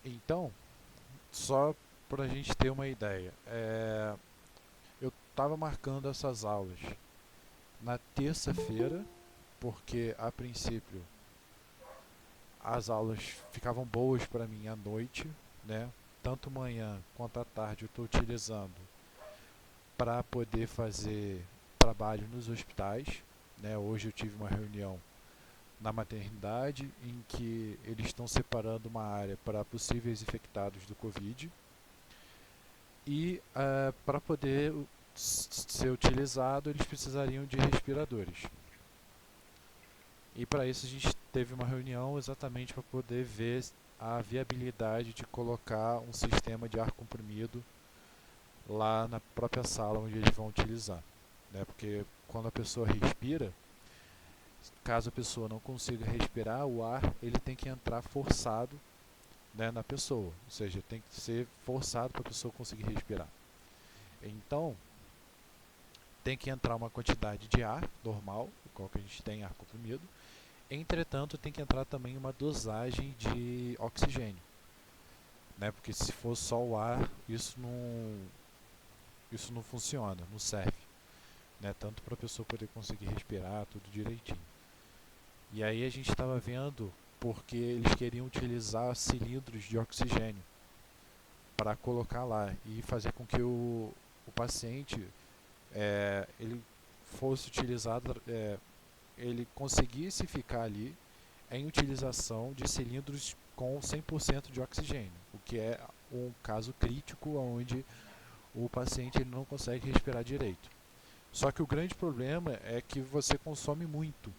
Então, só para a gente ter uma ideia, eu estava marcando essas aulas na terça-feira, porque a princípio as aulas ficavam boas para mim à noite, né? Tanto manhã quanto à tarde eu estou utilizando para poder fazer trabalho nos hospitais, né? Hoje eu tive uma reunião na maternidade em que eles estão separando uma área para possíveis infectados do Covid e para poder ser utilizado eles precisariam de respiradores. E para isso a gente teve uma reunião exatamente para poder ver a viabilidade de colocar um sistema de ar comprimido lá na própria sala onde eles vão utilizar, né? Porque quando a pessoa respira, caso a pessoa não consiga respirar, o ar ele tem que entrar forçado, né, na pessoa, ou seja, tem que ser forçado para a pessoa conseguir respirar. Então, tem que entrar uma quantidade de ar normal, igual que a gente tem ar comprimido. Entretanto, tem que entrar também uma dosagem de oxigênio, né? Porque se for só o ar, isso não funciona, não serve, né? Tanto para a pessoa poder conseguir respirar, tudo direitinho. E aí a gente estava vendo porque eles queriam utilizar cilindros de oxigênio para colocar lá e fazer com que o paciente ele fosse utilizado, ele conseguisse ficar ali em utilização de cilindros com 100% de oxigênio, o que é um caso crítico onde o paciente ele não consegue respirar direito. Só que o grande problema é que você consome muito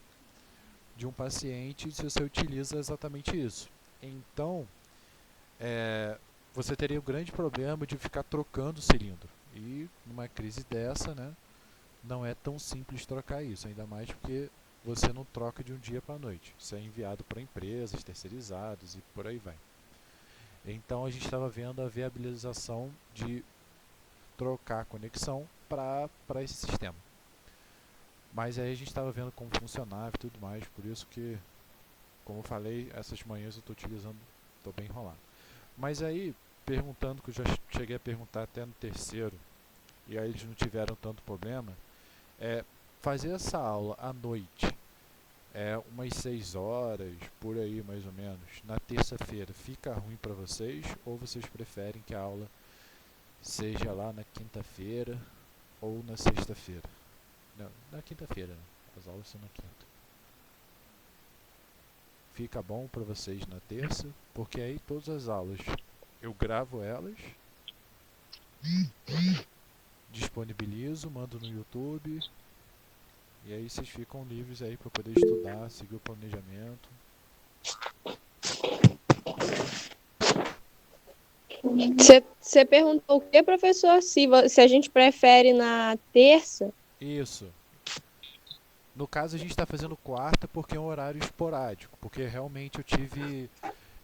de um paciente se você utiliza exatamente isso. Então, é, você teria o grande problema de ficar trocando o cilindro. E numa crise dessa, né, não é tão simples trocar isso, ainda mais porque você não troca de um dia para a noite. Isso é enviado para empresas, terceirizadas e por aí vai. Então a gente estava vendo a viabilização de trocar a conexão para esse sistema. Mas aí a gente estava vendo como funcionava e tudo mais, por isso que, como eu falei, essas manhãs eu estou utilizando, estou bem enrolado. Mas aí, perguntando, que eu já cheguei a perguntar até no terceiro, e aí eles não tiveram tanto problema, é fazer essa aula à noite, umas 6 horas, por aí mais ou menos, na terça-feira, fica ruim para vocês? Ou vocês preferem que a aula seja lá na quinta-feira ou na sexta-feira? Não, na quinta-feira, né? As aulas são na quinta. Fica bom para vocês na terça, porque aí todas as aulas eu gravo elas, disponibilizo, mando no YouTube, e aí vocês ficam livres aí para poder estudar, seguir o planejamento. Você perguntou o que, professor? Se a gente prefere na terça? Isso. No caso a gente está fazendo quarta porque é um horário esporádico, porque realmente eu tive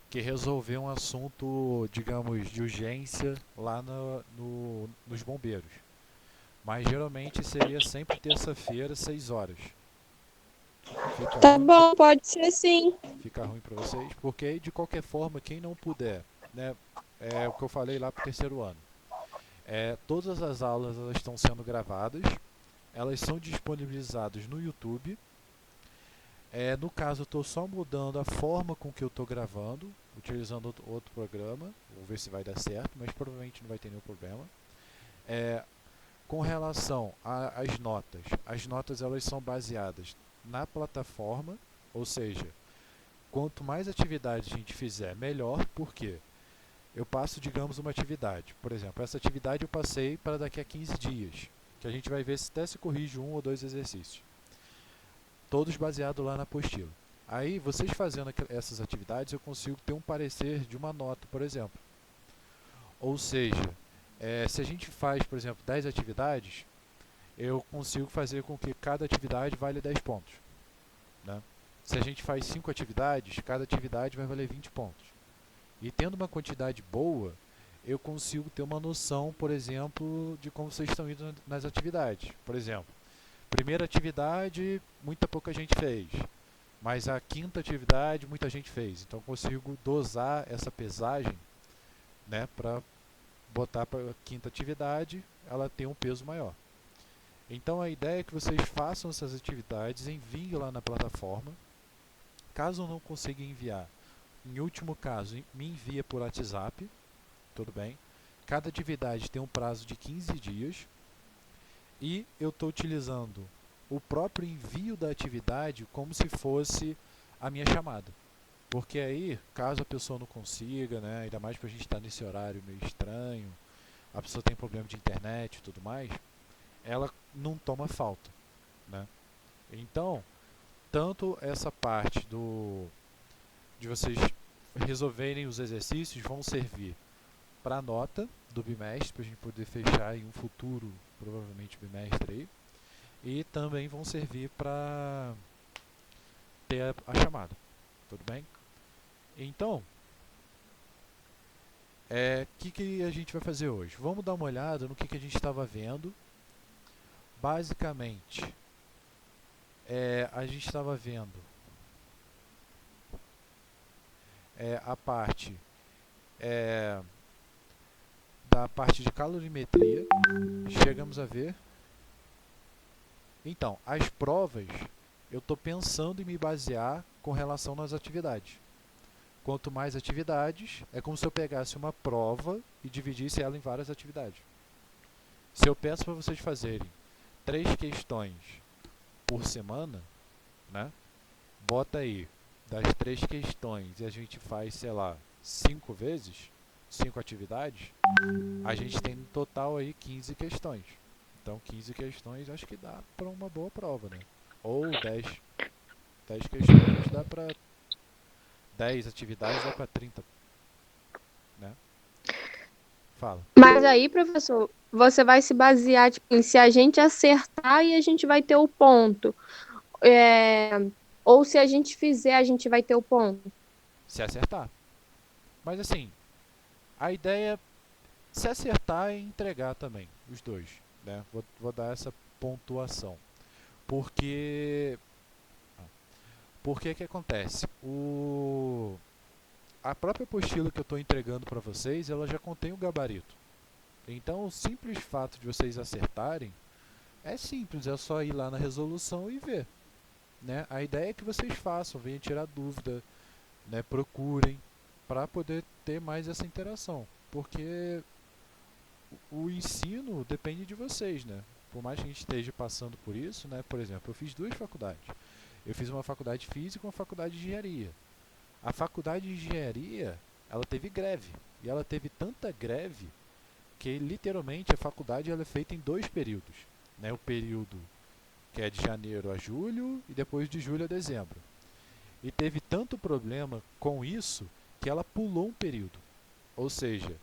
que resolver um assunto, digamos, de urgência lá nos bombeiros. Mas geralmente seria sempre terça-feira, 6 horas. Fica Tá ruim, bom, pode ser sim. fica ruim para vocês, porque de qualquer forma, quem não puder, né, é o que eu falei lá para o terceiro ano. Todas as aulas elas estão sendo gravadas, elas são disponibilizadas no YouTube. No caso, eu estou só mudando a forma com que eu estou gravando, utilizando outro programa. Vou ver se vai dar certo, mas provavelmente não vai ter nenhum problema. É, com relação às notas, as notas elas são baseadas na plataforma, ou seja, quanto mais atividade a gente fizer, melhor, porque eu passo, digamos, uma atividade. Por exemplo, essa atividade eu passei para daqui a 15 dias, que a gente vai ver se até se corrige um ou dois exercícios. Todos baseados lá na apostila. Aí, vocês fazendo essas atividades, eu consigo ter um parecer de uma nota, por exemplo. Ou seja, se a gente faz, por exemplo, 10 atividades, eu consigo fazer com que cada atividade valha 10 pontos. Né? Se a gente faz 5 atividades, cada atividade vai valer 20 pontos. E tendo uma quantidade boa, eu consigo ter uma noção, por exemplo, de como vocês estão indo nas atividades. Por exemplo, primeira atividade, muita pouca gente fez. Mas a quinta atividade, muita gente fez. Então, eu consigo dosar essa pesagem né, para botar para a quinta atividade, ela tem um peso maior. Então a ideia é que vocês façam essas atividades, enviem lá na plataforma. Caso não consiga enviar, em último caso, me envia por WhatsApp, tudo bem? Cada atividade tem um prazo de 15 dias e eu estou utilizando o próprio envio da atividade como se fosse a minha chamada. Porque aí, caso a pessoa não consiga, né, ainda mais para a gente estar nesse horário meio estranho, a pessoa tem problema de internet e tudo mais, ela não toma falta, né? Então, tanto essa parte de vocês resolverem os exercícios vão servir para a nota do bimestre, para a gente poder fechar em um futuro, provavelmente, bimestre aí, e também vão servir para ter a chamada, tudo bem? Então, que a gente vai fazer hoje? Vamos dar uma olhada no que a gente estava vendo. Basicamente, a gente estava vendo a parte da parte de calorimetria. Chegamos a ver. Então, as provas, eu estou pensando em me basear com relação nas atividades. Quanto mais atividades, é como se eu pegasse uma prova e dividisse ela em várias atividades. Se eu peço para vocês fazerem 3 questões por semana, né? Bota aí, das 3 questões e a gente faz, sei lá, 5 vezes, 5 atividades, a gente tem no total aí 15 questões. Então 15 questões acho que dá para uma boa prova, né? Ou 10 questões dá para 10 atividades dá para 30, né? Fala. Mas aí, professor, você vai se basear tipo, em se a gente acertar e a gente vai ter o ponto. É, ou se a gente fizer, a gente vai ter o ponto. Se acertar. Mas assim, a ideia é se acertar e entregar também, os dois, né? Vou dar essa pontuação. Porque que acontece? A própria apostila que eu estou entregando para vocês, ela já contém o gabarito. Então, o simples fato de vocês acertarem é simples, é só ir lá na resolução e ver, né? A ideia é que vocês façam, venham tirar dúvida, né? Procurem para poder ter mais essa interação, porque o ensino depende de vocês, né? Por mais que a gente esteja passando por isso, né? Por exemplo, eu fiz 2 faculdades. Eu fiz uma faculdade de física e uma faculdade de engenharia. A faculdade de engenharia, ela teve greve. E ela teve tanta greve que literalmente a faculdade ela é feita em 2 períodos, né? O período que é de janeiro a julho e depois de julho a dezembro. E teve tanto problema com isso que ela pulou um período. Ou seja,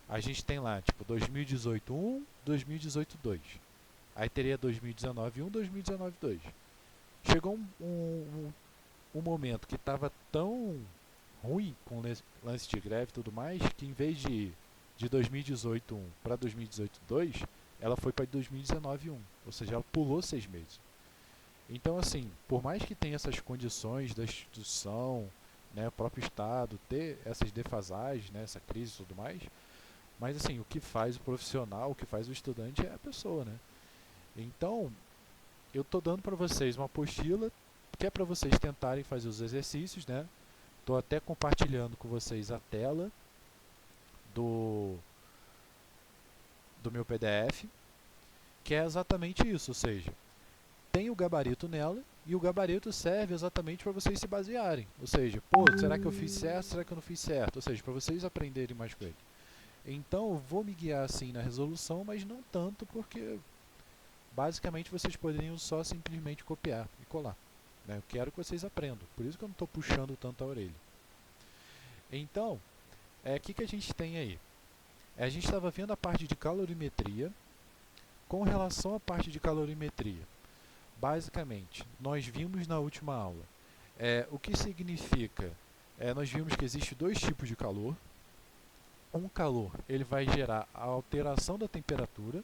a gente tem lá tipo 2018 1, 2018 2. Aí teria 2019 1, 2019 2. Chegou um momento que estava tão ruim com lance de greve e tudo mais, que em vez de 2018 1 para 2018 2, ela foi para 2019 1. Ou seja, ela pulou 6 meses. Então, assim, por mais que tenha essas condições da instituição, né, o próprio Estado, ter essas defasagens, né, essa crise e tudo mais, mas assim, o que faz o profissional, o que faz o estudante é a pessoa, né? Então, eu estou dando para vocês uma apostila que é para vocês tentarem fazer os exercícios, né? Estou até compartilhando com vocês a tela do, do meu PDF, que é exatamente isso, ou seja, tem o gabarito nela e o gabarito serve exatamente para vocês se basearem. Ou seja, pô, será que eu fiz certo, será que eu não fiz certo? Ou seja, para vocês aprenderem mais com ele. Então, eu vou me guiar assim na resolução, mas não tanto porque basicamente vocês poderiam só simplesmente copiar e colar, né? Eu quero que vocês aprendam, por isso que eu não estou puxando tanto a orelha. Então, que a gente tem aí? A gente estava vendo a parte de calorimetria. Com relação à parte de calorimetria, basicamente, nós vimos na última aula o que significa, nós vimos que existe 2 tipos de calor. Um calor ele vai gerar a alteração da temperatura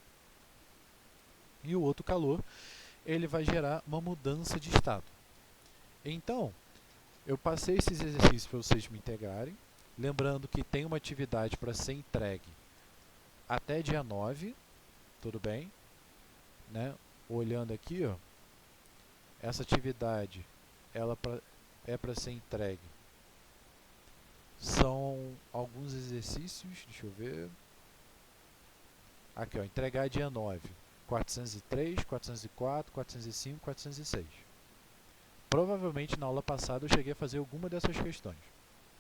e o outro calor ele vai gerar uma mudança de estado. Então, eu passei esses exercícios para vocês me integrarem. Lembrando que tem uma atividade para ser entregue até dia 9, tudo bem? Né? Olhando aqui, ó, essa atividade é para ser entregue. São alguns exercícios, deixa eu ver. Aqui, ó, entregar dia 9. 403, 404, 405, 406. Provavelmente na aula passada eu cheguei a fazer alguma dessas questões.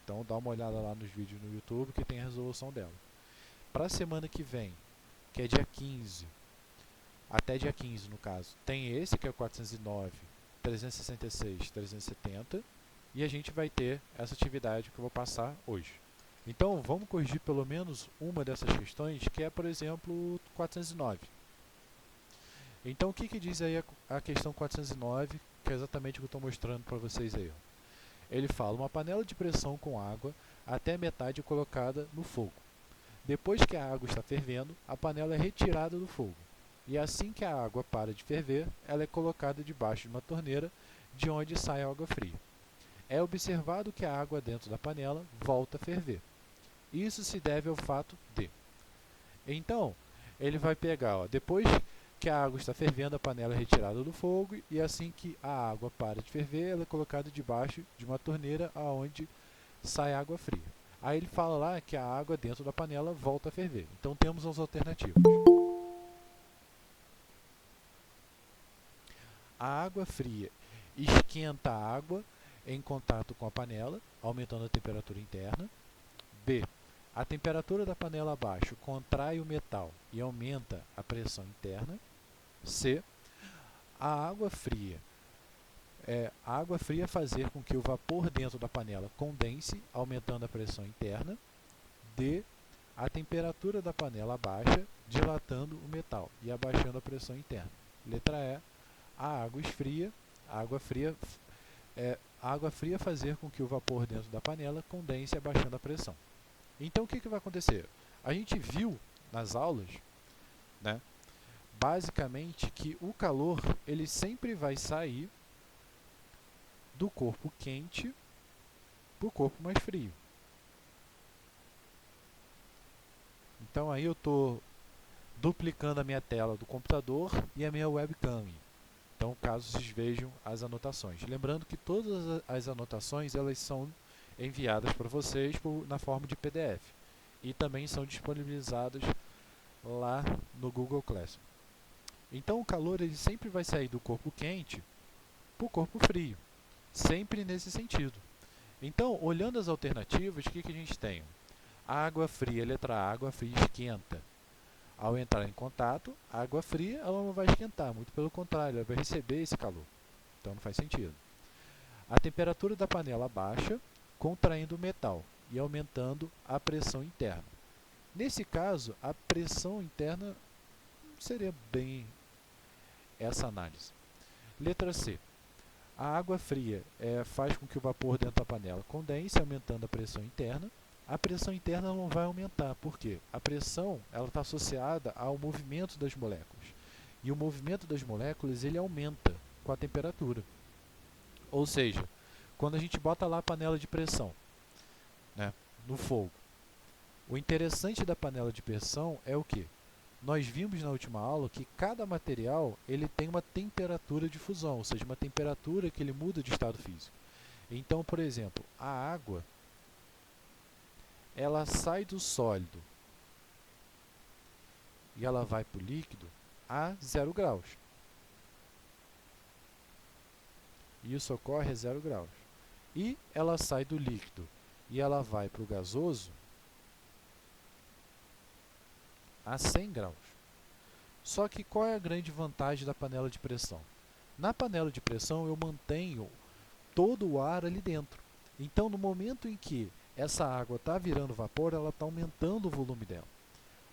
Então dá uma olhada lá nos vídeos no YouTube que tem a resolução dela. Para a semana que vem, que é dia 15, até dia 15 no caso, tem esse que é o 409, 366, 370 e a gente vai ter essa atividade que eu vou passar hoje. Então vamos corrigir pelo menos uma dessas questões, que é, por exemplo, 409. Então o que diz aí a questão 409, que é exatamente o que eu estou mostrando para vocês aí, ó. Ele fala: uma panela de pressão com água até metade colocada no fogo. Depois que a água está fervendo, a panela é retirada do fogo. E assim que a água para de ferver, ela é colocada debaixo de uma torneira, de onde sai a água fria. É observado que a água dentro da panela volta a ferver. Isso se deve ao fato de... Então, ele vai pegar, ó, depois que a água está fervendo, a panela é retirada do fogo, e assim que a água para de ferver, ela é colocada debaixo de uma torneira aonde sai água fria. Aí ele fala lá que a água dentro da panela volta a ferver. Então temos as alternativas. A água fria esquenta a água em contato com a panela, aumentando a temperatura interna. B. A temperatura da panela abaixo contrai o metal e aumenta a pressão interna. C. A água fria fazer com que o vapor dentro da panela condense, aumentando a pressão interna. D. A temperatura da panela baixa, dilatando o metal e abaixando a pressão interna. Letra E. A água fria fazer com que o vapor dentro da panela condense, abaixando a pressão. Então o que vai acontecer? A gente viu nas aulas, né, basicamente que o calor ele sempre vai sair do corpo quente para o corpo mais frio. Então aí eu estou duplicando a minha tela do computador e a minha webcam. Então, caso vocês vejam as anotações. Lembrando que todas as anotações elas são enviadas para vocês na forma de PDF. E também são disponibilizadas lá no Google Classroom. Então, o calor ele sempre vai sair do corpo quente para o corpo frio. Sempre nesse sentido. Então, olhando as alternativas, o que a gente tem? Água fria, letra A, água fria esquenta. Ao entrar em contato, a água fria ela não vai esquentar, muito pelo contrário, ela vai receber esse calor. Então não faz sentido. A temperatura da panela baixa, contraindo o metal e aumentando a pressão interna. Nesse caso, a pressão interna seria bem essa análise. Letra C. A água fria faz com que o vapor dentro da panela condense, aumentando a pressão interna. A pressão interna não vai aumentar, por quê? A pressão está associada ao movimento das moléculas. E o movimento das moléculas ele aumenta com a temperatura. Ou seja, quando a gente bota lá a panela de pressão, né, no fogo, o interessante da panela de pressão é o quê? Nós vimos na última aula que cada material ele tem uma temperatura de fusão, ou seja, uma temperatura que ele muda de estado físico. Então, por exemplo, a água ela sai do sólido e ela vai para o líquido a 0 graus. Isso ocorre a 0 graus. E ela sai do líquido e ela vai para o gasoso a 100 graus. Só que qual é a grande vantagem da panela de pressão? Na panela de pressão eu mantenho todo o ar ali dentro. Então, no momento em que essa água está virando vapor, ela está aumentando o volume dela.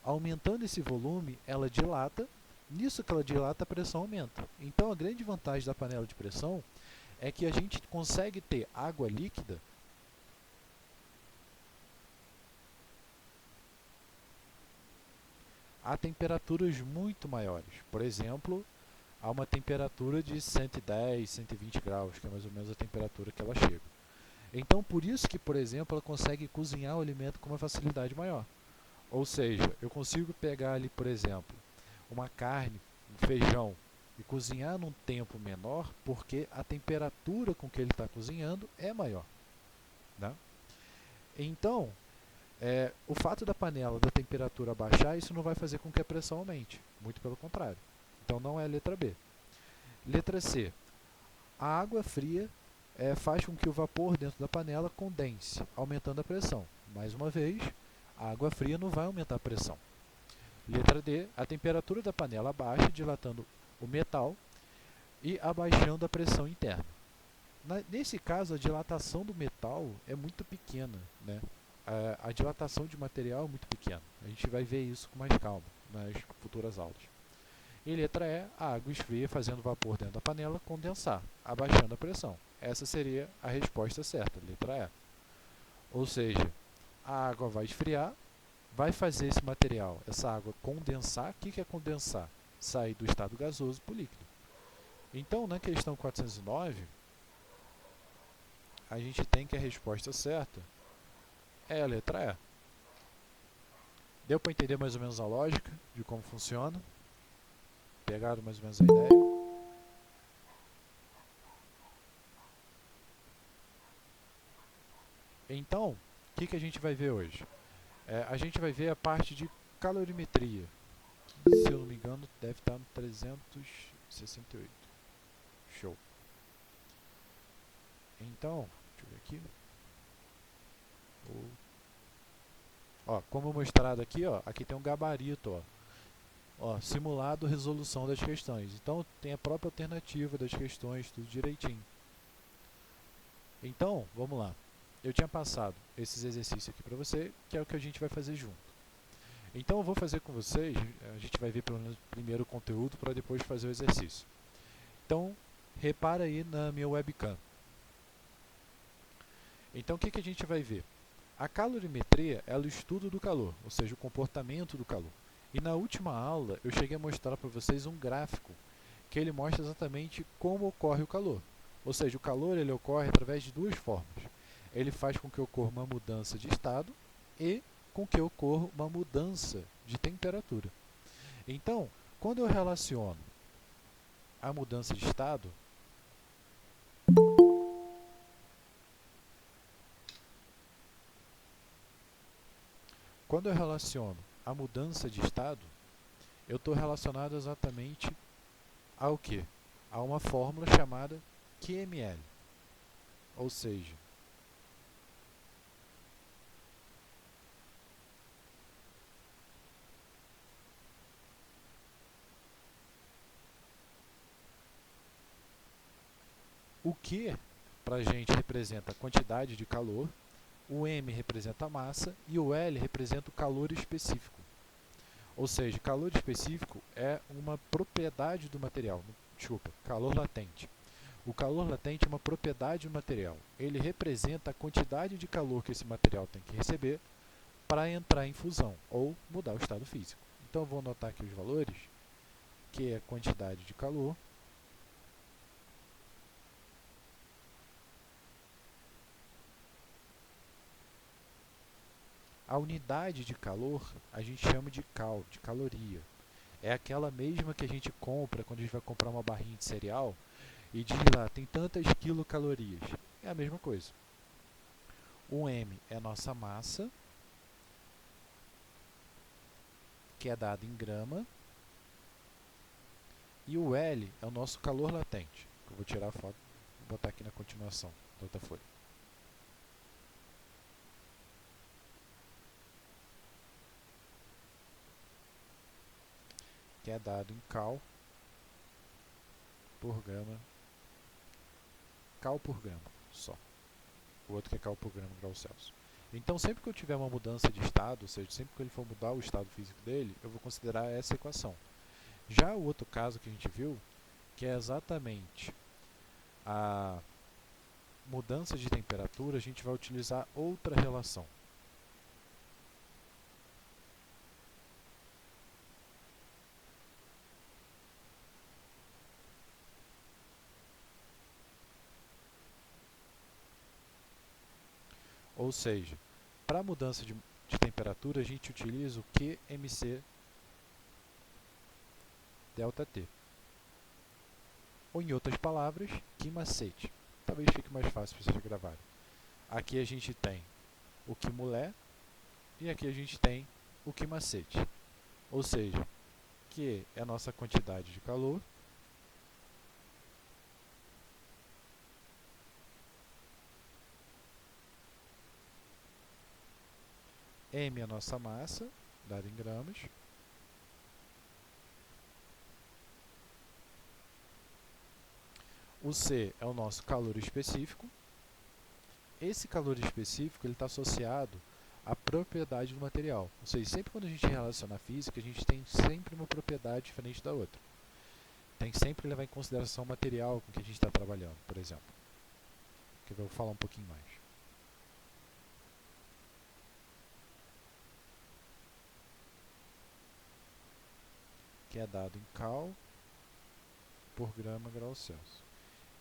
Aumentando esse volume, ela dilata. Nisso que ela dilata, a pressão aumenta. Então, a grande vantagem da panela de pressão é que a gente consegue ter água líquida a temperaturas muito maiores. Por exemplo, a uma temperatura de 110, 120 graus, que é mais ou menos a temperatura que ela chega. Então, por isso que, por exemplo, ela consegue cozinhar o alimento com uma facilidade maior. Ou seja, eu consigo pegar ali, por exemplo, uma carne, um feijão, e cozinhar num tempo menor, porque a temperatura com que ele está cozinhando é maior. Né? Então, o fato da panela, da temperatura baixar, isso não vai fazer com que a pressão aumente. Muito pelo contrário. Então, não é a letra B. Letra C. A água fria faz com que o vapor dentro da panela condense, aumentando a pressão. Mais uma vez, a água fria não vai aumentar a pressão. Letra D. A temperatura da panela baixa, dilatando o metal e abaixando a pressão interna. Nesse caso, a dilatação do metal é muito pequena. Né? A dilatação de material é muito pequena. A gente vai ver isso com mais calma nas futuras aulas. E letra E, a água esfria fazendo vapor dentro da panela condensar, abaixando a pressão. Essa seria a resposta certa, letra E. Ou seja, a água vai esfriar, vai fazer esse material, essa água condensar. O que é condensar? Sair do estado gasoso para o líquido. Então, na questão 409, a gente tem que a resposta certa é a letra E. Deu para entender mais ou menos a lógica de como funciona? Pegaram mais ou menos a ideia? Então, o que a gente vai ver hoje? A gente vai ver a parte de calorimetria, que, se eu não me engano, deve estar no 368. Show. Então, deixa eu ver aqui. Como mostrado aqui, aqui tem um gabarito, simulado resolução das questões. Então, tem a própria alternativa das questões, tudo direitinho. Então, vamos lá. Eu tinha passado esses exercícios aqui para você, que é o que a gente vai fazer junto. Então, eu vou fazer com vocês, a gente vai ver pelo menos primeiro o conteúdo para depois fazer o exercício. Então, repara aí na minha webcam. Então, o que a gente vai ver? A calorimetria é o estudo do calor, ou seja, o comportamento do calor. E na última aula, eu cheguei a mostrar para vocês um gráfico que ele mostra exatamente como ocorre o calor. Ou seja, o calor ele ocorre através de duas formas. Ele faz com que ocorra uma mudança de estado e com que ocorra uma mudança de temperatura. Então, quando eu relaciono a mudança de estado, eu estou relacionado exatamente ao quê? A uma fórmula chamada QML. Ou seja, o Q para a gente representa a quantidade de calor, o M representa a massa e o L representa o calor específico. Ou seja, calor específico é uma propriedade do material. Desculpa, calor latente. O calor latente é uma propriedade do material. Ele representa a quantidade de calor que esse material tem que receber para entrar em fusão ou mudar o estado físico. Então, eu vou anotar aqui os valores, que é a quantidade de calor, a unidade de calor a gente chama de cal, de caloria. É aquela mesma que a gente compra quando a gente vai comprar uma barrinha de cereal e diz lá, tem tantas quilocalorias. É a mesma coisa. O M é a nossa massa, que é dada em grama, e o L é o nosso calor latente. Eu vou tirar a foto e botar aqui na continuação da outra folha. Que é dado em cal por grama. Cal por grama, só. O outro que é cal por grama graus Celsius. Então, sempre que eu tiver uma mudança de estado, ou seja, sempre que ele for mudar o estado físico dele, eu vou considerar essa equação. Já o outro caso que a gente viu, que é exatamente a mudança de temperatura, a gente vai utilizar outra relação. Ou seja, para mudança de temperatura, a gente utiliza o QMC ΔT. Ou, em outras palavras, que macete. Talvez fique mais fácil para vocês gravarem. Aqui a gente tem o que mulher e aqui a gente tem o que macete. Ou seja, Q é a nossa quantidade de calor, M é a nossa massa, dada em gramas, o C é o nosso calor específico. Esse calor específico está associado à propriedade do material. Ou seja, sempre quando a gente relaciona a física, a gente tem sempre uma propriedade diferente da outra. Tem que sempre levar em consideração o material com que a gente está trabalhando, por exemplo. Que eu vou falar um pouquinho mais. Que é dado em cal por grama grau Celsius.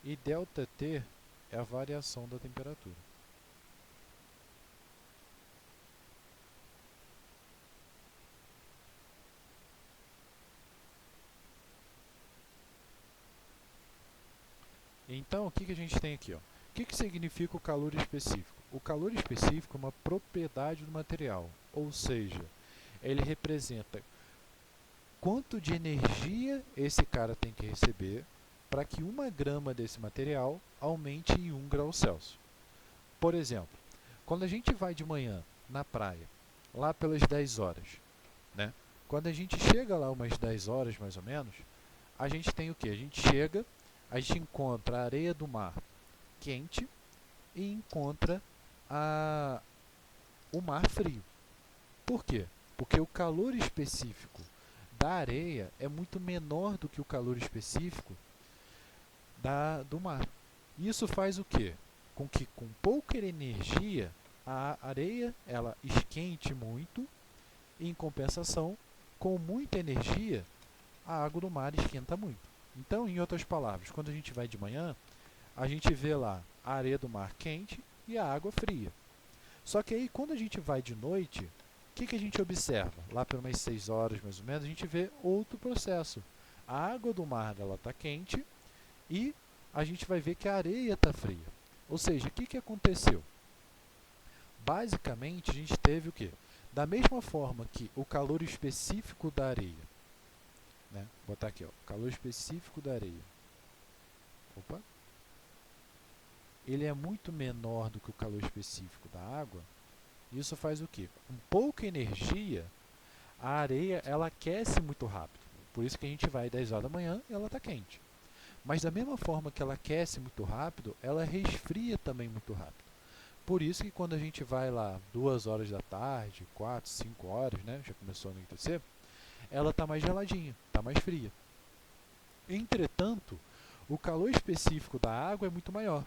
E ΔT é a variação da temperatura. Então, o que a gente tem aqui? Ó? O que significa o calor específico? O calor específico é uma propriedade do material, ou seja, ele representa quanto de energia esse cara tem que receber para que 1 grama desse material aumente em 1 grau Celsius. Por exemplo, quando a gente vai de manhã na praia, lá pelas 10 horas, né? Quando a gente chega lá umas 10 horas mais ou menos, a gente tem o que? A gente chega, a gente encontra a areia do mar quente e encontra o mar frio. Por quê? Porque o calor específico da areia é muito menor do que o calor específico do mar. Isso faz o quê? Com que com pouca energia a areia ela esquente muito e, em compensação, com muita energia a água do mar esquenta muito. Então, em outras palavras, quando a gente vai de manhã, a gente vê lá a areia do mar quente e a água fria. Só que aí, quando a gente vai de noite, o que a gente observa? Lá por umas 6 horas, mais ou menos, a gente vê outro processo. A água do mar está quente e a gente vai ver que a areia está fria. Ou seja, o que aconteceu? Basicamente, a gente teve o quê? Da mesma forma que o calor específico da areia, né? Vou botar aqui, ó, calor específico da areia. Opa! Ele é muito menor do que o calor específico da água. Isso faz o quê? Com pouca energia, a areia ela aquece muito rápido. Por isso que a gente vai às 10 horas da manhã e ela está quente. Mas da mesma forma que ela aquece muito rápido, ela resfria também muito rápido. Por isso que quando a gente vai lá 2 horas da tarde, 4, 5 horas, né, já começou a anoitecer, ela está mais geladinha, está mais fria. Entretanto, o calor específico da água é muito maior.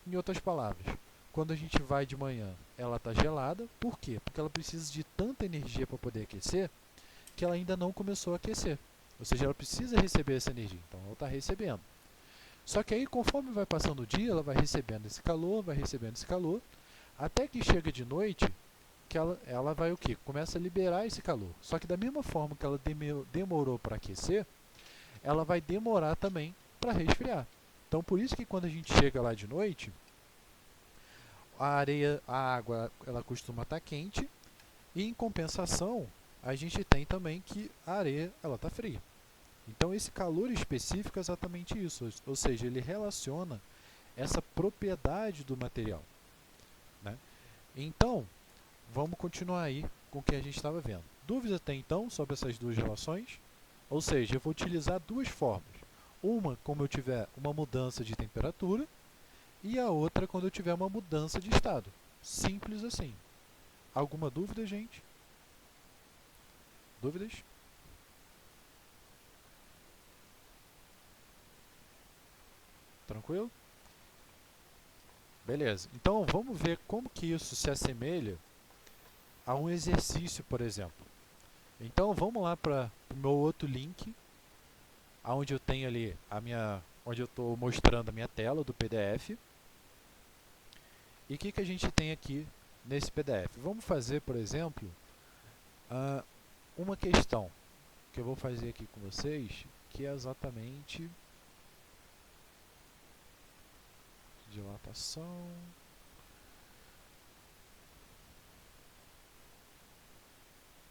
Em outras palavras, quando a gente vai de manhã, ela está gelada. Por quê? Porque ela precisa de tanta energia para poder aquecer que ela ainda não começou a aquecer. Ou seja, ela precisa receber essa energia. Então, ela está recebendo. Só que aí, conforme vai passando o dia, ela vai recebendo esse calor, até que chega de noite, que ela vai o quê? Começa a liberar esse calor. Só que da mesma forma que ela demorou para aquecer, ela vai demorar também para resfriar. Então, por isso que quando a gente chega lá de noite, a água, ela costuma estar quente e, em compensação, a gente tem também que a areia, ela está fria. Então, esse calor específico é exatamente isso, ou seja, ele relaciona essa propriedade do material, né? Então, vamos continuar aí com o que a gente estava vendo. Dúvidas até então sobre essas duas relações? Ou seja, eu vou utilizar duas formas. Uma, como eu tiver uma mudança de temperatura, e a outra, quando eu tiver uma mudança de estado. Simples assim. Alguma dúvida, gente? Dúvidas? Tranquilo? Beleza. Então, vamos ver como que isso se assemelha a um exercício, por exemplo. Então, vamos lá para o meu outro link, onde eu tenho ali onde eu estou mostrando a minha tela do PDF. E o que a gente tem aqui nesse PDF? Vamos fazer, por exemplo, uma questão que eu vou fazer aqui com vocês, que é exatamente dilatação,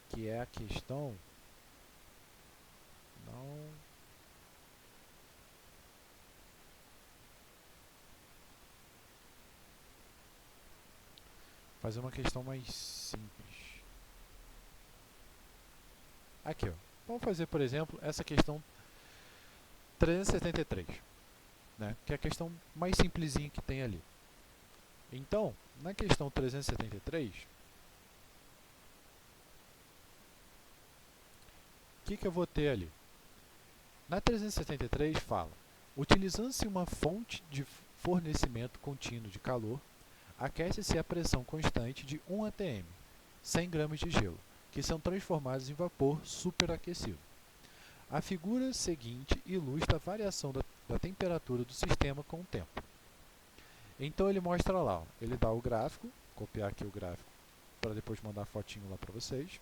que é a questão não fazer uma questão mais simples. Aqui, ó. Vamos fazer, por exemplo, essa questão 373, né? Que é a questão mais simplesinha que tem ali. Então, na questão 373, o que eu vou ter ali? Na 373 fala, utilizando-se uma fonte de fornecimento contínuo de calor, aquece-se a pressão constante de 1 atm, 100 gramas de gelo, que são transformados em vapor superaquecido. A figura seguinte ilustra a variação da temperatura do sistema com o tempo. Então ele mostra lá, ó, ele dá o gráfico, copiar aqui o gráfico para depois mandar a fotinho lá para vocês.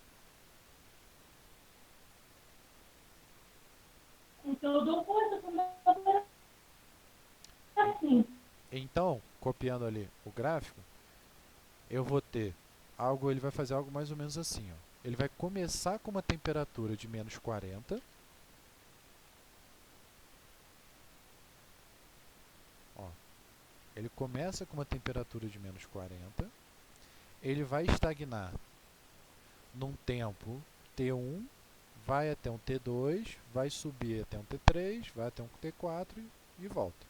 Então, copiando ali o gráfico, eu vou ter algo, ele vai fazer algo mais ou menos assim, ó. Ele vai começar com uma temperatura de menos 40. Ó, ele começa com uma temperatura de menos 40. Ele vai estagnar num tempo T1, vai até um T2, vai subir até um T3, vai até um T4 e volta.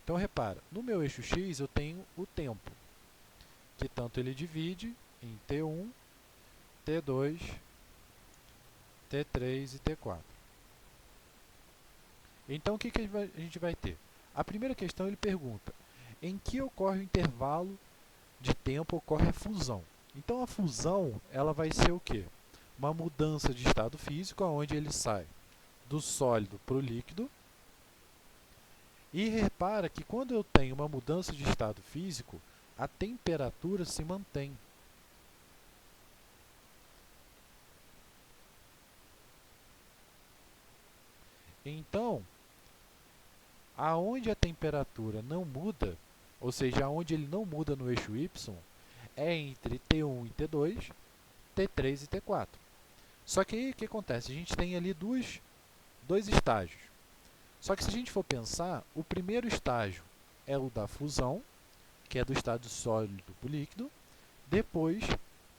Então, repara, no meu eixo X eu tenho o tempo, que tanto ele divide em T1, T2, T3 e T4. Então, o que a gente vai ter? A primeira questão ele pergunta, em que ocorre o intervalo de tempo ocorre a fusão? Então, a fusão ela vai ser o quê? Uma mudança de estado físico, onde ele sai do sólido para o líquido. E repara que quando eu tenho uma mudança de estado físico, a temperatura se mantém. Então, aonde a temperatura não muda, ou seja, aonde ele não muda no eixo Y, é entre T1 e T2, T3 e T4. Só que aí o que acontece? A gente tem ali dois estágios. Só que se a gente for pensar, o primeiro estágio é o da fusão, que é do estado sólido para o líquido, depois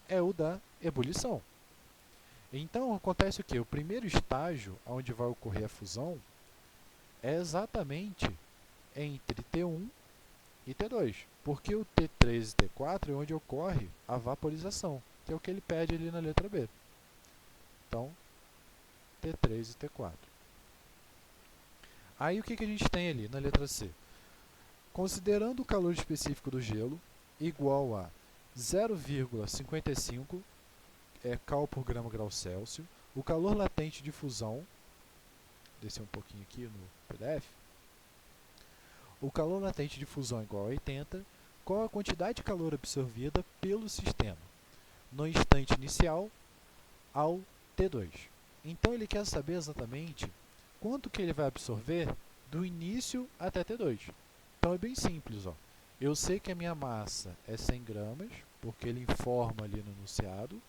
é o da ebulição. Então acontece o que? O primeiro estágio, onde vai ocorrer a fusão, é exatamente entre T1 e T2, porque o T3 e T4 é onde ocorre a vaporização, que é o que ele pede ali na letra B. Então, T3 e T4. Aí o que a gente tem ali na letra C? Considerando o calor específico do gelo igual a 0,55 cal por grau Celsius, o calor latente de fusão, descer um pouquinho aqui no PDF, o calor latente de fusão é igual a 80, qual a quantidade de calor absorvida pelo sistema no instante inicial ao T2. Então ele quer saber exatamente quanto que ele vai absorver do início até T2. Então é bem simples, ó. Eu sei que a minha massa é 100 gramas, porque ele informa ali no enunciado.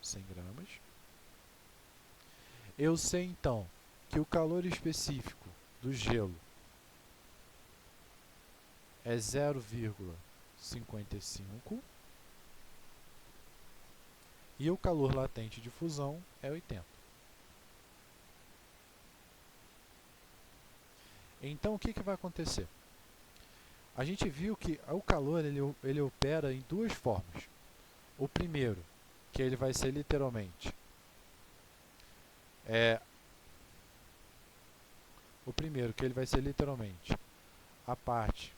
100 gramas. Eu sei então que o calor específico do gelo é 0,55 e o calor latente de fusão é 80. Então o que vai acontecer? A gente viu que o calor ele opera em duas formas. O primeiro, que ele vai ser literalmente a parte.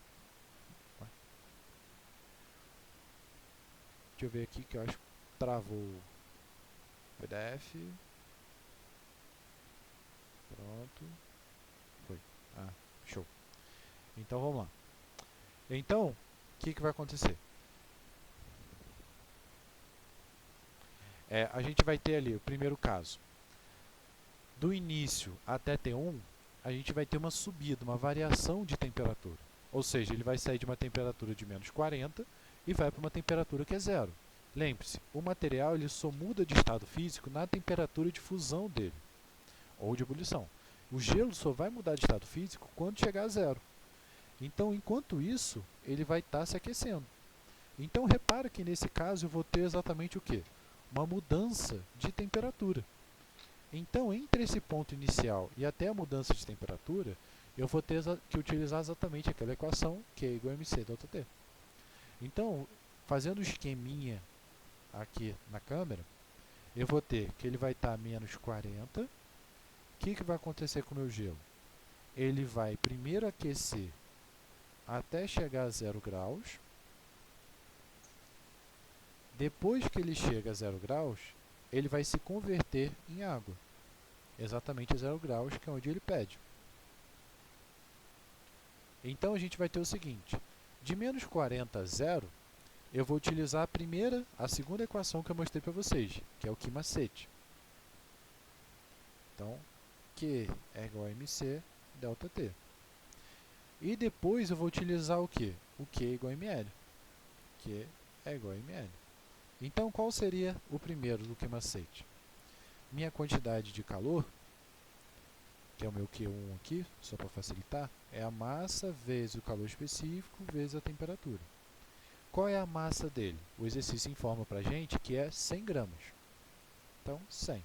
Deixa eu ver aqui que eu acho que travou o PDF. Pronto. Foi. Ah, show. Então vamos lá. Então, que vai acontecer? A gente vai ter ali o primeiro caso. Do início até T1, a gente vai ter uma subida, uma variação de temperatura. Ou seja, ele vai sair de uma temperatura de menos 40 e vai para uma temperatura que é zero. Lembre-se, o material ele só muda de estado físico na temperatura de fusão dele, ou de ebulição. O gelo só vai mudar de estado físico quando chegar a zero. Então, enquanto isso, ele vai estar se aquecendo. Então, repara que nesse caso eu vou ter exatamente o quê? Uma mudança de temperatura. Então, entre esse ponto inicial e até a mudança de temperatura, eu vou ter que utilizar exatamente aquela equação, que é igual a mc delta T. Então, fazendo o esqueminha aqui na câmera, eu vou ter que ele vai estar a menos 40. O que vai acontecer com o meu gelo? Ele vai primeiro aquecer até chegar a 0 graus. Depois que ele chega a 0 graus, ele vai se converter em água. Exatamente a 0 graus, que é onde ele pede. Então, a gente vai ter o seguinte. De menos 40 a 0, eu vou utilizar a segunda equação que eu mostrei para vocês, que é o que macete. Então, Q é igual a mc delta T. E depois eu vou utilizar o quê? O Q é igual a ml. Q é igual a ml. Então, qual seria o primeiro do que macete? Minha quantidade de calor, que é o meu Q1 aqui, só para facilitar, é a massa vezes o calor específico vezes a temperatura. Qual é a massa dele? O exercício informa para a gente que é 100 gramas. Então, 100.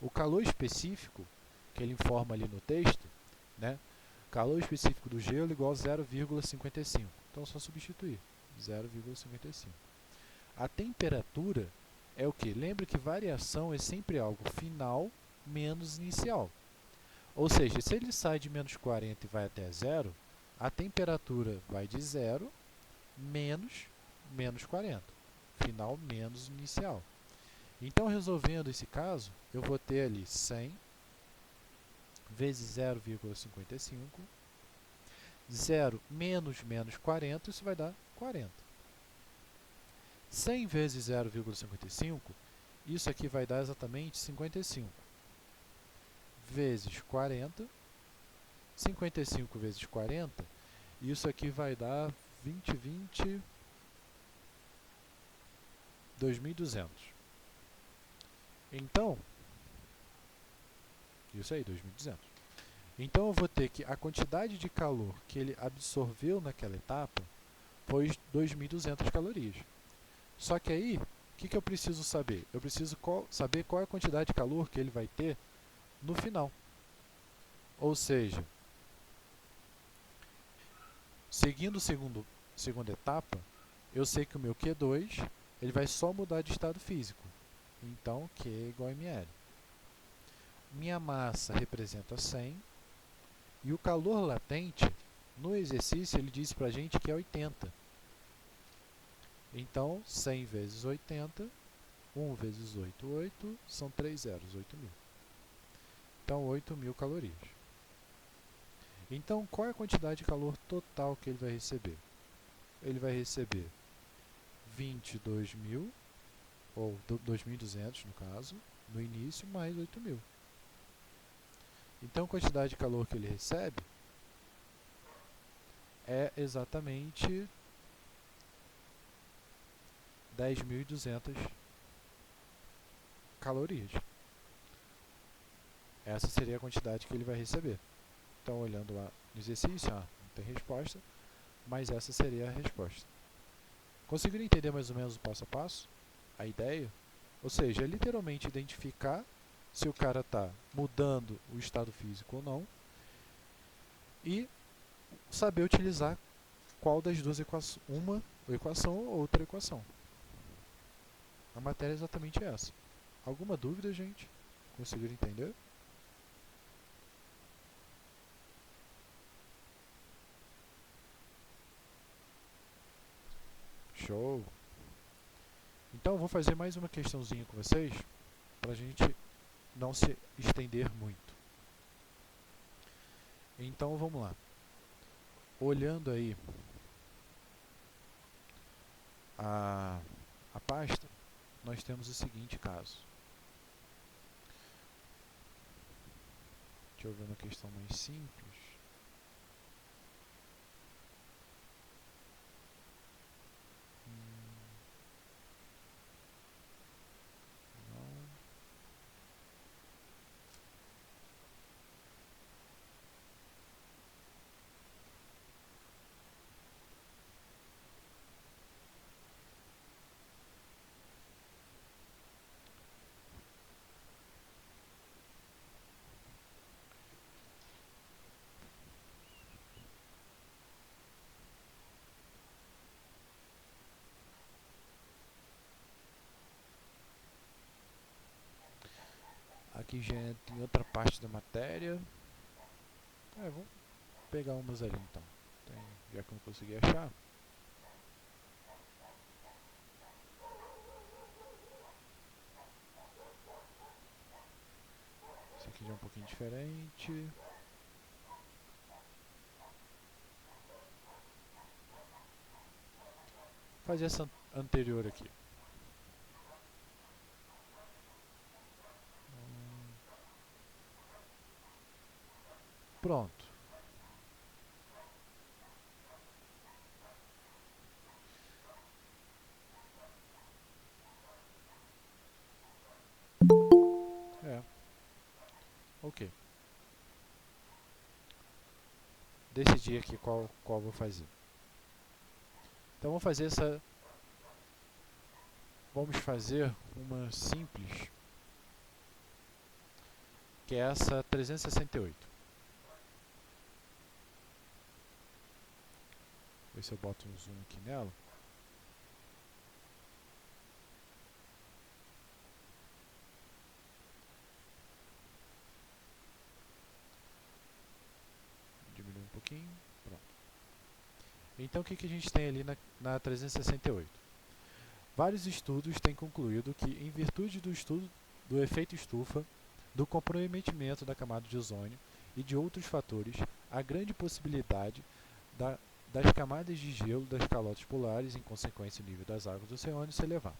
O calor específico, que ele informa ali no texto, né? Calor específico do gelo igual a 0,55. Então, é só substituir. 0,55. A temperatura é o que? Lembra que variação é sempre algo final menos inicial. Ou seja, se ele sai de menos 40 e vai até 0, a temperatura vai de 0 menos 40. Final menos inicial. Então, resolvendo esse caso, eu vou ter ali 100 vezes 0,55. 0 menos 40, isso vai dar 40. 100 vezes 0,55, isso aqui vai dar exatamente 55. Vezes 40. 55 vezes 40, isso aqui vai dar 2.200. Então, isso aí, 2.200. Então, eu vou ter que a quantidade de calor que ele absorveu naquela etapa foi 2.200 calorias. Só que aí, o que eu preciso saber? Eu preciso saber qual é a quantidade de calor que ele vai ter no final. Ou seja, seguindo a segunda etapa, eu sei que o meu Q2 ele vai só mudar de estado físico. Então, Q é igual a ml. Minha massa representa 100. E o calor latente, no exercício, ele diz para a gente que é 80. Então, 100 vezes 80, 1 vezes 8, 8, são 3 zeros, 8.000. Então, 8.000 calorias. Então, qual é a quantidade de calor total que ele vai receber? Ele vai receber 22.000, ou 2.200 no caso, no início, mais 8.000. Então, a quantidade de calor que ele recebe é exatamente 10.200 calorias. Essa seria a quantidade que ele vai receber. Então, olhando lá no exercício, não tem resposta, mas essa seria a resposta. Conseguiram entender mais ou menos o passo a passo? A ideia? Ou seja, é literalmente identificar se o cara está mudando o estado físico ou não e saber utilizar qual das duas equações, uma equação ou outra equação. A matéria é exatamente essa. Alguma dúvida, gente? Conseguiram entender? Show! Então, eu vou fazer mais uma questãozinha com vocês, para a gente não se estender muito. Então, vamos lá. Olhando aí a pasta, nós temos o seguinte caso. Deixa eu ver uma questão mais simples. Não. Aqui já entra em outra parte da matéria. Vamos pegar umas ali então. Já que eu não consegui achar. Esse aqui já é um pouquinho diferente. Vou fazer essa anterior aqui. Pronto. Ok. Decidi aqui qual vou fazer. Então vamos fazer uma simples, que é essa 368. Ver se eu boto um zoom aqui nela. Diminuir um pouquinho. Pronto. Então o que a gente tem ali na 368? Vários estudos têm concluído que, em virtude do estudo do efeito estufa, do comprometimento da camada de ozônio e de outros fatores, há grande possibilidade das camadas de gelo das calotas polares, em consequência o nível das águas do oceano, se elevar.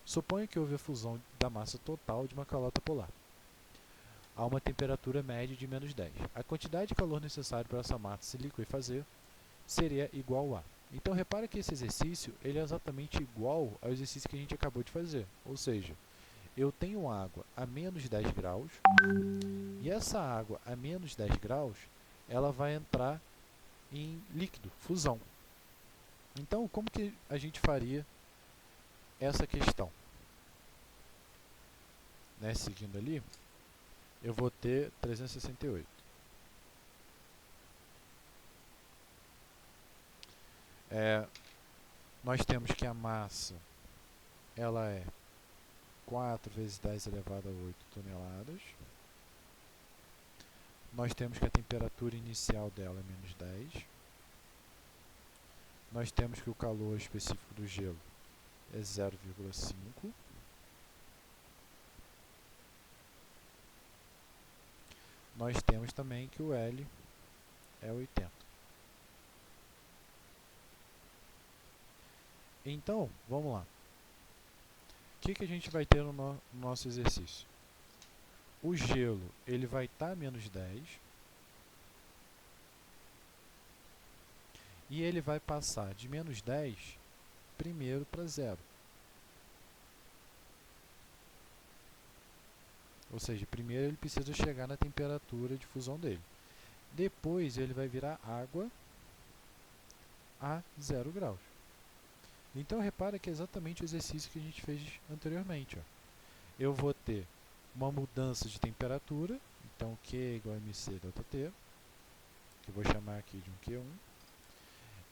Suponha que houve a fusão da massa total de uma calota polar a uma temperatura média de menos 10. A quantidade de calor necessária para essa massa se liquefazer seria igual a. Então repara que esse exercício ele é exatamente igual ao exercício que a gente acabou de fazer. Ou seja, eu tenho água a menos 10 graus e essa água a menos 10 graus ela vai entrar em líquido, fusão. Então, como que a gente faria essa questão? Seguindo ali, eu vou ter 368. Nós temos que a massa ela é 4 vezes 10 elevado a 8 toneladas. Nós temos que a temperatura inicial dela é menos 10. Nós temos que o calor específico do gelo é 0,5. Nós temos também que o L é 80. Então, vamos lá. O que a gente vai ter no nosso exercício? O gelo ele vai estar a menos 10 e ele vai passar de menos 10 primeiro para 0. Ou seja, primeiro ele precisa chegar na temperatura de fusão dele. Depois ele vai virar água a 0 graus. Então repara que é exatamente o exercício que a gente fez anteriormente. Ó. Eu vou ter uma mudança de temperatura, então Q é igual a mc ΔT, que eu vou chamar aqui de um Q1,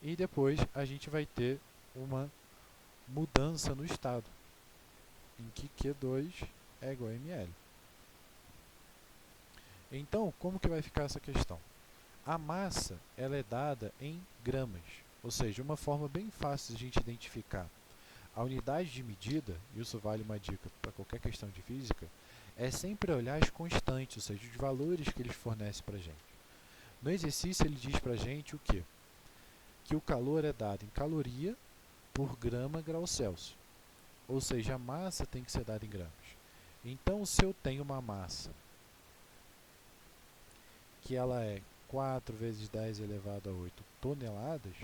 e depois a gente vai ter uma mudança no estado, em que Q2 é igual a ml. Então, como que vai ficar essa questão? A massa ela é dada em gramas, ou seja, uma forma bem fácil de a gente identificar a unidade de medida, e isso vale uma dica para qualquer questão de física, é sempre olhar as constantes, ou seja, os valores que eles fornecem para a gente. No exercício ele diz para a gente o quê? Que o calor é dado em caloria por grama grau Celsius. Ou seja, a massa tem que ser dada em gramas. Então, se eu tenho uma massa que ela é 4 vezes 10 elevado a 8 toneladas,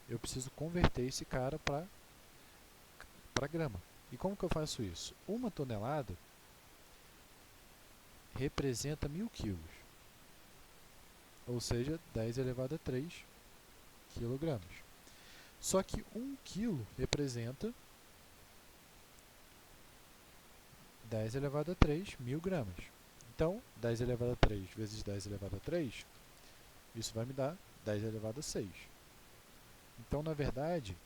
eu preciso converter esse cara para grama. E como que eu faço isso? Uma tonelada representa 1000 quilos, ou seja, 10 elevado a 3 quilogramas. Só que 1 quilo representa 10 elevado a 3 mil gramas. Então, 10 elevado a 3 vezes 10 elevado a 3, isso vai me dar 10 elevado a 6. Então, na verdade,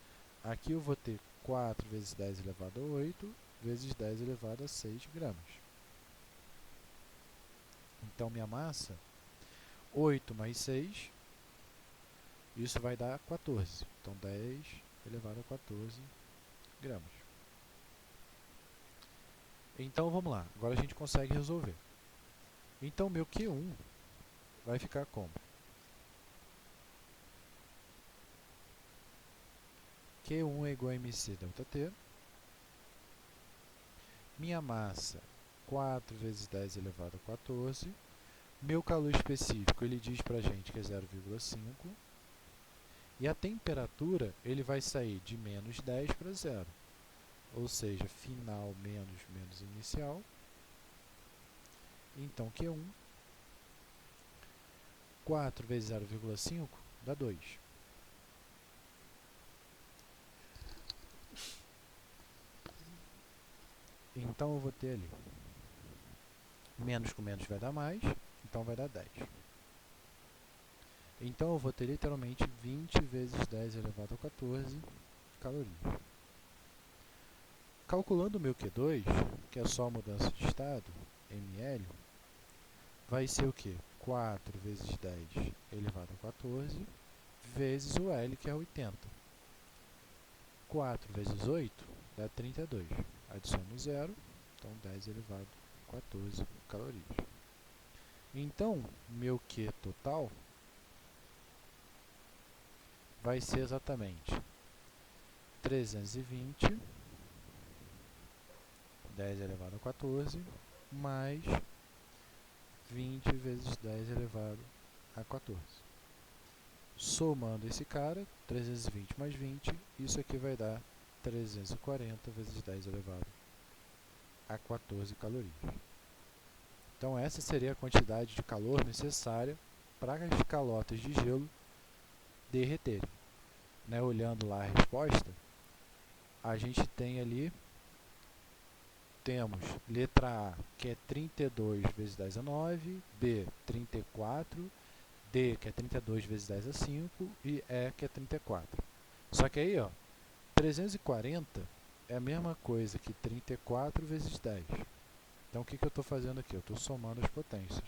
aqui eu vou ter 4 vezes 10 elevado a 8 vezes 10 elevado a 6 gramas. Então, minha massa, 8 mais 6, isso vai dar 14. Então, 10 elevado a 14 gramas. Então, vamos lá. Agora a gente consegue resolver. Então, meu Q1 vai ficar como? Q1 é igual a mc ΔT. Minha massa, 4 vezes 10 elevado a 14. Meu calor específico, ele diz pra gente que é 0,5. E a temperatura, ele vai sair de menos 10 para 0. Ou seja, final menos inicial. Então, Q1, 4 vezes 0,5 dá 2. Então, eu vou ter ali, menos com menos vai dar mais, então vai dar 10. Então, eu vou ter literalmente 20 vezes 10 elevado a 14 calorias. Calculando o meu Q2, que é só mudança de estado, ml, vai ser o quê? 4 vezes 10 elevado a 14 vezes o L, que é 80. 4 vezes 8 dá 32. Adiciono 0, então 10 elevado a 14 calorias. Então, meu Q total vai ser exatamente 320, 10 elevado a 14, mais 20 vezes 10 elevado a 14. Somando esse cara, 320 mais 20, isso aqui vai dar 340 vezes 10 elevado a 14 calorias. Então essa seria a quantidade de calor necessária para as calotas de gelo derreterem. Né? Olhando lá a resposta, a gente tem ali, temos letra A, que é 32 vezes 10 a 9, B, 34, D, que é 32 vezes 10 a 5, e E, que é 34. Só que aí, ó, 340 é a mesma coisa que 34 vezes 10. Então, o que eu estou fazendo aqui? Eu estou somando as potências.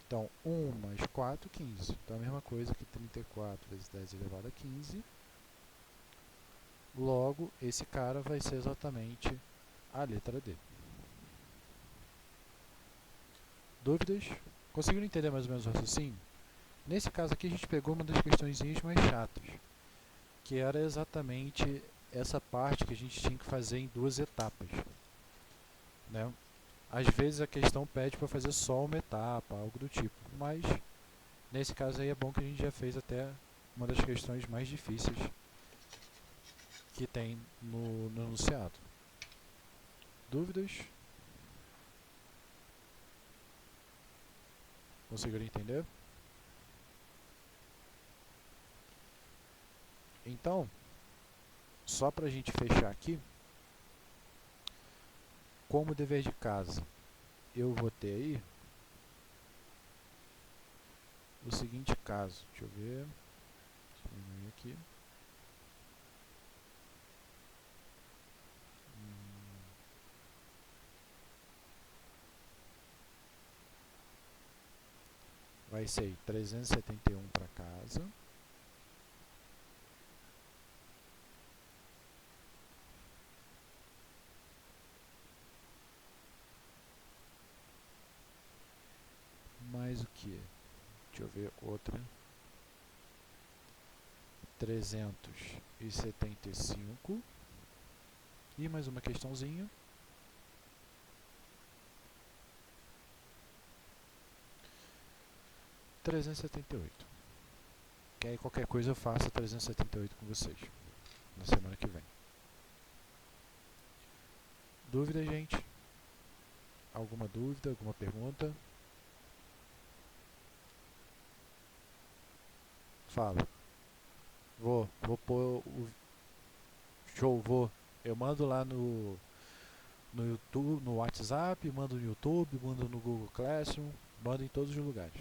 Então, 1 mais 4, 15. Então, a mesma coisa que 34 vezes 10 elevado a 15. Logo, esse cara vai ser exatamente a letra D. Dúvidas? Conseguiram entender mais ou menos o raciocínio? Nesse caso aqui, a gente pegou uma das questõezinhas mais chatas, que era exatamente essa parte que a gente tinha que fazer em 2 etapas. Né? Às vezes a questão pede para fazer só uma etapa, algo do tipo, mas nesse caso aí é bom que a gente já fez até uma das questões mais difíceis que tem no enunciado. Dúvidas? Conseguiram entender? Então, só para a gente fechar aqui, como dever de casa, eu vou ter aí o seguinte caso. Deixa eu ver. Deixa eu diminuir aqui. Vai ser 371 para casa. Mais o que? Deixa eu ver outra. 375. E mais uma questãozinha. 378. Que aí qualquer coisa eu faço 378 com vocês na semana que vem. Dúvida, gente? Alguma dúvida? Alguma pergunta? Fala. Vou pôr o show, vou. Eu mando lá no YouTube, no WhatsApp, mando no YouTube, mando no Google Classroom, mando em todos os lugares.